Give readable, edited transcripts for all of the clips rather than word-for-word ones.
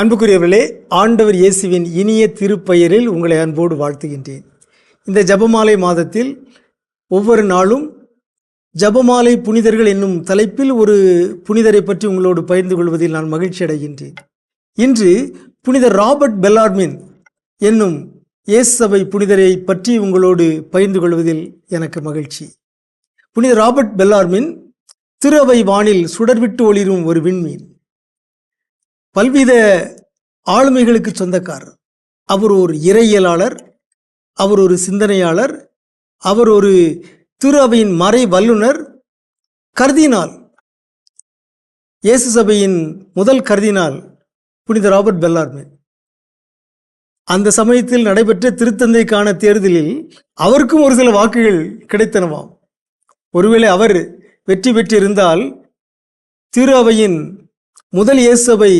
அன்புக்குரியவர்களே, ஆண்டவர் இயேசுவின் இனிய திருப்பெயரில் உங்களை அன்போடு வாழ்த்துகின்றேன். இந்த ஜெபமாலை மாதத்தில் ஒவ்வொரு நாளும் ஜெபமாலை புனிதர்கள் என்னும் தலைப்பில் ஒரு புனிதரை பற்றி உங்களோடு பகிர்ந்து கொள்வதில் நான் மகிழ்ச்சி அடைகின்றேன். இன்று புனிதர் ராபர்ட் பெல்லார்மின் என்னும் இயேசு சபை புனிதரை பற்றி உங்களோடு பகிர்ந்து கொள்வதில் எனக்கு மகிழ்ச்சி. புனிதர் ராபர்ட் பெல்லார்மின் திரு அவை வானில் சுடர்விட்டு ஒளிரும் ஒரு விண்மீன், பல்வித ஆளுமைகளுக்கு சொந்தக்காரர். அவர் ஒரு இறையியலாளர், அவர் ஒரு சிந்தனையாளர், அவர் ஒரு திரு அவையின் மறை வல்லுனர், கர்தினால், இயேசு சபையின் முதல் கர்தினால் புனித ராபர்ட் பெல்லார்மின். அந்த சமயத்தில் நடைபெற்ற திருத்தந்தைக்கான தேர்தலில் அவருக்கும் ஒரு சில வாக்குகள் கிடைத்தனவாம். ஒருவேளை அவர் வெற்றி பெற்றிருந்தால் திரு அவையின் முதல் இயேசு சபை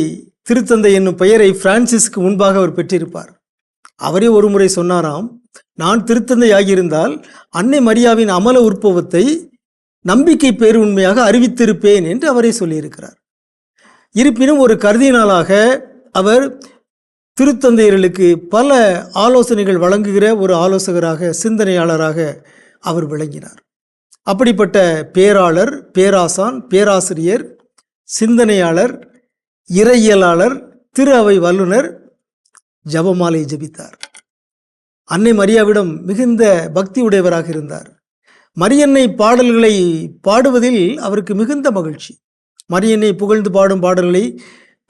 திருத்தந்தை என்னும் பெயரை பிரான்சிஸ்க்கு முன்பாக அவர் பெற்றிருப்பார். அவரே ஒரு முறை சொன்னாராம், நான் திருத்தந்தை ஆகியிருந்தால் அன்னை மரியாவின் அமல உற்பவத்தை நம்பிக்கை பேருண்மையாக அறிவித்திருப்பேன் என்று அவரே சொல்லியிருக்கிறார். இருப்பினும் ஒரு கர்தினாலாக அவர் திருத்தந்தையர்களுக்கு பல ஆலோசனைகள் வழங்குகிற ஒரு ஆலோசகராக, சிந்தனையாளராக அவர் விளங்கினார். அப்படிப்பட்ட பேராளர், பேராசான், பேராசிரியர், சிந்தனையாளர், இறையியலாளர், திரு அவை வல்லுனர் ஜெபமாலை ஜெபித்தார். அன்னை மரியாவிடம் மிகுந்த பக்தி உடையவராக இருந்தார். மரியன்னை பாடல்களை பாடுவதில் அவருக்கு மிகுந்த மகிழ்ச்சி. மரியன்னை புகழ்ந்து பாடும் பாடல்களை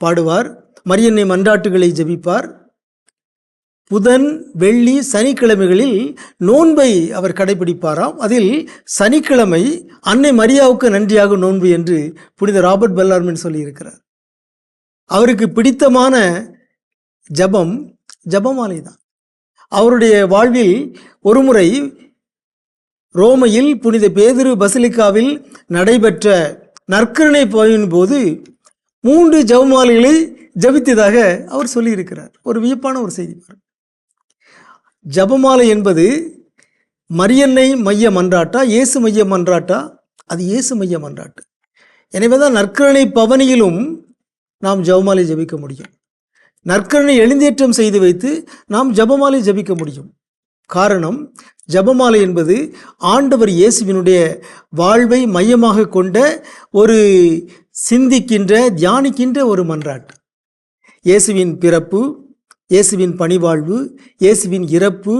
பாடுவார். மரியன்னை மன்றாட்டுகளை ஜெபிப்பார். புதன், வெள்ளி, சனிக்கிழமைகளில் நோன்பை அவர் கடைபிடிப்பாராம். அதில் சனிக்கிழமை அன்னை மரியாவுக்கு நன்றியாக நோன்பு என்று புனித ராபர்ட் பெல்லார்மின் சொல்லியிருக்கிறார். அவருக்கு பிடித்தமான ஜெபமாலை தான். அவருடைய வாழ்வில் ஒருமுறை ரோமையில் புனித பேதுரு பசிலிக்காவில் நடைபெற்ற நற்கருணை பவனின் போது 3 ஜெபமாலைகளை ஜபித்ததாக அவர் சொல்லியிருக்கிறார். ஒரு வியப்பான ஒரு செய்தி. ஜெபமாலை என்பது மரியன்னை மைய மன்றாட்டா, இயேசு மைய மன்றாட்டா? அது இயேசு மைய மன்றாட்டு. எனவே தான் நற்கருணை பவனியிலும் நாம் ஜெபமாலை ஜபிக்க முடியும். நற்கருணை எழுந்தேற்றம் செய்து வைத்து நாம் ஜெபமாலை ஜபிக்க முடியும். காரணம், ஜெபமாலை என்பது ஆண்டவர் இயேசுவினுடைய வாழ்வை மையமாக கொண்ட ஒரு சிந்திக்கின்ற, தியானிக்கின்ற ஒரு மன்றாட்டு. இயேசுவின் பிறப்பு, இயேசுவின் பணிவாழ்வு, இயேசுவின் இறப்பு,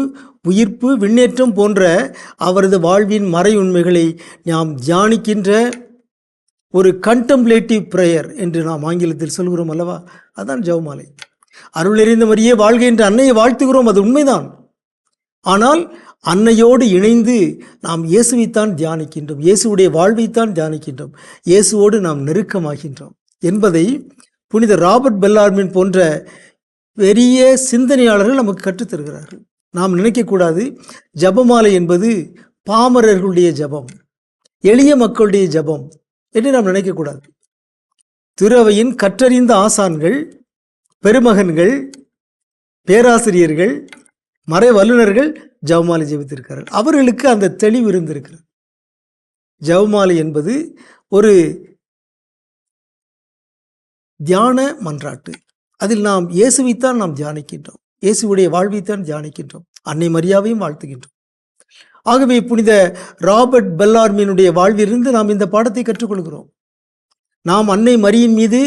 உயிர்ப்பு, விண்ணேற்றம் போன்ற அவரது வாழ்வின் மறை உண்மைகளை நாம் தியானிக்கின்ற ஒரு கண்டெம்ப்ளேட்டிவ் ப்ரேயர் என்று நாம் ஆங்கிலத்தில் சொல்கிறோம் அல்லவா? அதுதான் ஜெபமாலை. அருளறிந்த மரியே வாழ்க என்று அன்னையை வாழ்த்துகிறோம், அது உண்மைதான். ஆனால் அன்னையோடு இணைந்து நாம் இயேசுவைத்தான் தியானிக்கின்றோம், இயேசுடைய வாழ்வைத்தான் தியானிக்கின்றோம், இயேசுவோடு நாம் நெருக்கமாகின்றோம் என்பதை புனித ராபர்ட் பெல்லார்மின் போன்ற பெரிய சிந்தனையாளர்கள் நமக்கு கற்றுத்தருகிறார்கள். நாம் நினைக்கக்கூடாது ஜெபமாலை என்பது பாமரர்களுடைய ஜெபம், எளிய மக்களுடைய ஜெபம் என்று நாம் நினைக்கக்கூடாது. திரு அவையின் கற்றறிந்த ஆசான்கள், பெருமகன்கள், பேராசிரியர்கள், மறை வல்லுநர்கள் ஜெபமாலை ஜெபித்திருக்கிறார்கள். அவர்களுக்கு அந்த தெளிவு இருந்திருக்கிறது. ஜெபமாலை என்பது ஒரு தியான மன்றாட்டு. அதில் நாம் இயேசுவைத்தான் நாம் தியானிக்கின்றோம், இயேசுடைய வாழ்வைத்தான் தியானிக்கின்றோம், அன்னை மரியாவையும் வாழ்த்துகின்றோம். ஆகவே புனித ராபர்ட் பெல்லார்மினுடைய வாழ்விலிருந்து நாம் இந்த பாடத்தை கற்றுக்கொள்கிறோம். நாம் அன்னை மரியின் மீது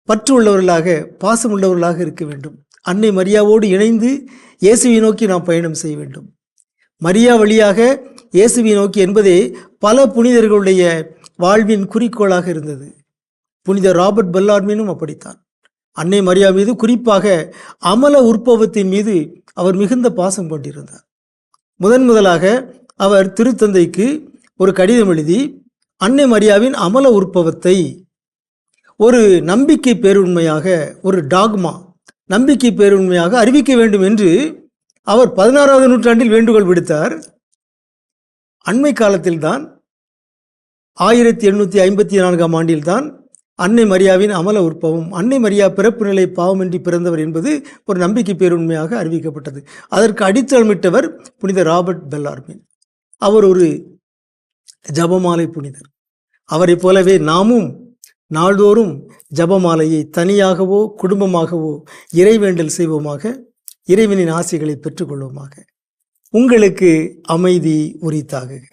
பற்று உள்ளவர்களாக, பாசம் உள்ளவர்களாக இருக்க வேண்டும். அன்னை மரியாவோடு இணைந்து இயேசுவை நோக்கி நாம் பயணம் செய்ய வேண்டும். மரியா வழியாக இயேசுவை நோக்கி என்பதே பல புனிதர்களுடைய வாழ்வின் குறிக்கோளாக இருந்தது. புனித ராபர்ட் பெல்லார்மினும் அப்படித்தான். அன்னை மரியா மீது, குறிப்பாக அமல உற்பவத்தின் மீது அவர் மிகுந்த பாசம் கொண்டிருந்தார். முதலாக அவர் திருத்தந்தைக்கு ஒரு கடிதம் எழுதி அன்னை மரியாவின் அமல உற்பவத்தை ஒரு நம்பிக்கை பேருண்மையாக, ஒரு டாக்மா, நம்பிக்கை பேருண்மையாக அறிவிக்க வேண்டும் என்று அவர் 16வது நூற்றாண்டில் வேண்டுகோள் விடுத்தார். அண்மை காலத்தில்தான் 1854ஆம் ஆண்டில்தான் அன்னை மரியாவின் அமல உற்பவம், அன்னை மரியா பிறப்பு நிலை பாவமின்றி பிறந்தவர் என்பது ஒரு நம்பிக்கை பேருண்மையாக அறிவிக்கப்பட்டது. அதற்கு அடித்தளமிட்டவர் புனித ராபர்ட் பெல்லார்மின். அவர் ஒரு ஜெபமாலை புனிதர். அவரை போலவே நாமும் நாள்தோறும் ஜபமாலையை தனியாகவோ குடும்பமாகவோ இறைவேண்டல் செய்வோமாக. இறைவனின் ஆசைகளை பெற்றுக்கொள்வோமாக. உங்களுக்கு அமைதி உரித்தாகுக.